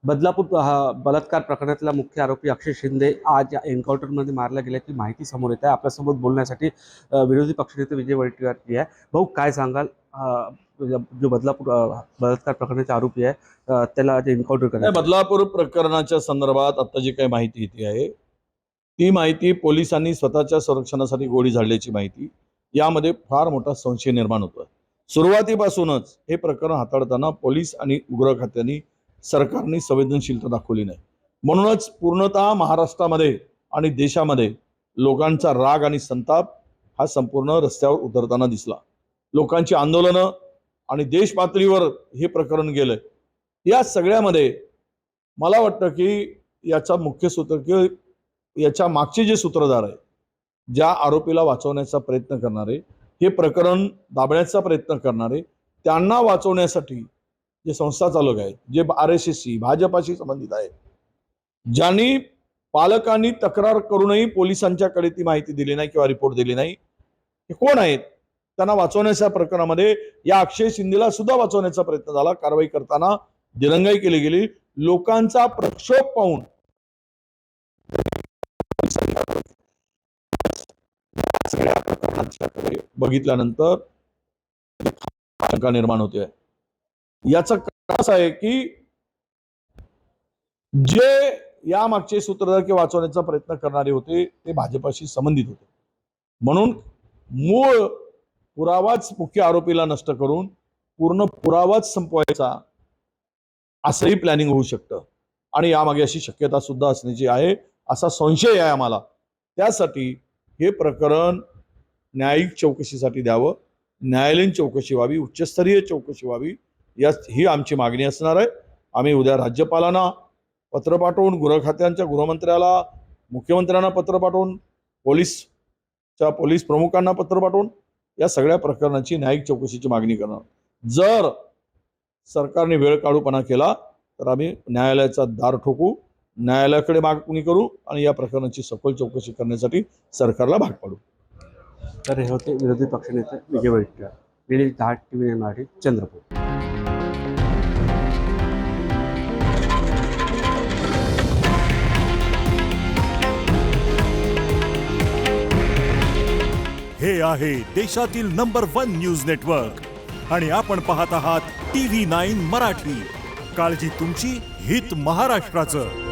बदलापूर बलात्कार प्रकरणातला मुख्य आरोपी अक्षय शिंदे आज एन्काउंटरमध्ये मारला गेल्याची माहिती समोर येत आहे। आपल्यासोबत बोलण्यासाठी विरोधी पक्षनेते विजय वडेट्टीवार आहे। भाऊ, काय सांगाल? जो बदलापूर बलात्कार प्रकरणाचा आरोपी आहे त्याला आज एन्काउंटर करण्यात आलं। बदलापूर प्रकरणाच्या संदर्भात आता जी काही माहिती येते आहे ती माहिती पोलिसांनी स्वतःच्या संरक्षणासाठी गोळी झाडल्याची माहिती, यामध्ये फार मोठा संशय निर्माण होतो। सुरुवातीपासूनच हे प्रकरण हाताळताना पोलीस आणि उग्र खात्यांनी सरकारने संवेदनशीलता दाखवली नाही, म्हणूनच पूर्णतः महाराष्ट्रामध्ये आणि देशामध्ये लोकांचा राग आणि संताप हा संपूर्ण रस्त्यावर उतरताना दिसला। लोकांची आंदोलनं आणि देश पातळीवर हे प्रकरण गेलं। या सगळ्यामध्ये मला वाटतं की याचा मुख्य सूत्र की याच्या मागचे जे सूत्रधार आहे, ज्या आरोपीला वाचवण्याचा प्रयत्न करणारे, हे प्रकरण दाबण्याचा प्रयत्न करणारे, त्यांना वाचवण्यासाठी जे संस्था चालक आहेत, जे RSSशी भाजपाशी संबंधित आहेत, ज्यांनी पालकांनी तक्रार करूनही पोलिसांच्याकडे ती माहिती दिली नाही किंवा रिपोर्ट दिली नाही, हे कोण आहेत? त्यांना वाचवण्याच्या प्रकरणामध्ये या अक्षय शिंदेला सुद्धा वाचवण्याचा प्रयत्न झाला। कारवाई करताना दिरंगाई केली गेली। लोकांचा प्रक्षोभ पाहून बघितल्यानंतर शंका निर्माण होते। याचं कारण असं आहे की जे या मागचे सूत्रधार किंवा वाचवण्याचा प्रयत्न करणारे होते ते भाजपाशी संबंधित होते, म्हणून मूळ पुरावाच मुख्य आरोपीला नष्ट करून पूर्ण पुरावाच संपवायचा असंही प्लॅनिंग होऊ शकतं आणि यामागे अशी शक्यता सुद्धा असण्याची आहे, असा संशय आहे आम्हाला। त्यासाठी हे प्रकरण न्यायिक चौकशीसाठी द्यावं, न्यायालयीन चौकशी व्हावी, उच्चस्तरीय चौकशी व्हावी, ही आमची मागणी असणार आहे। आम्ही उद्या राज्यपालांना पत्र पाठवून, गृह खात्यांच्या गृहमंत्र्याला, मुख्यमंत्र्यांना पत्र पाठवून, पोलीस प्रमुखांना पत्र पाठवून या सगळ्या प्रकरणाची न्यायिक चौकशीची मागणी करणार। जर सरकारने वेळ काढूपणा केला तर आम्ही न्यायालयाचा दार ठोकू, न्यायालयाकडे मागणी करू आणि या प्रकरणाची सखोल चौकशी करण्यासाठी सरकारला भाग पाडू। तर हे होते विरोधी पक्षनेते विजय वडेट्टीवार। रिलीज 10 TV मराठी, चंद्रपूर। हे आहे देशातील नंबर 1 न्यूज नेटवर्क आणि आपण पाहत आहात TV9 मराठी। काळजी तुमची, हित महाराष्ट्राचं।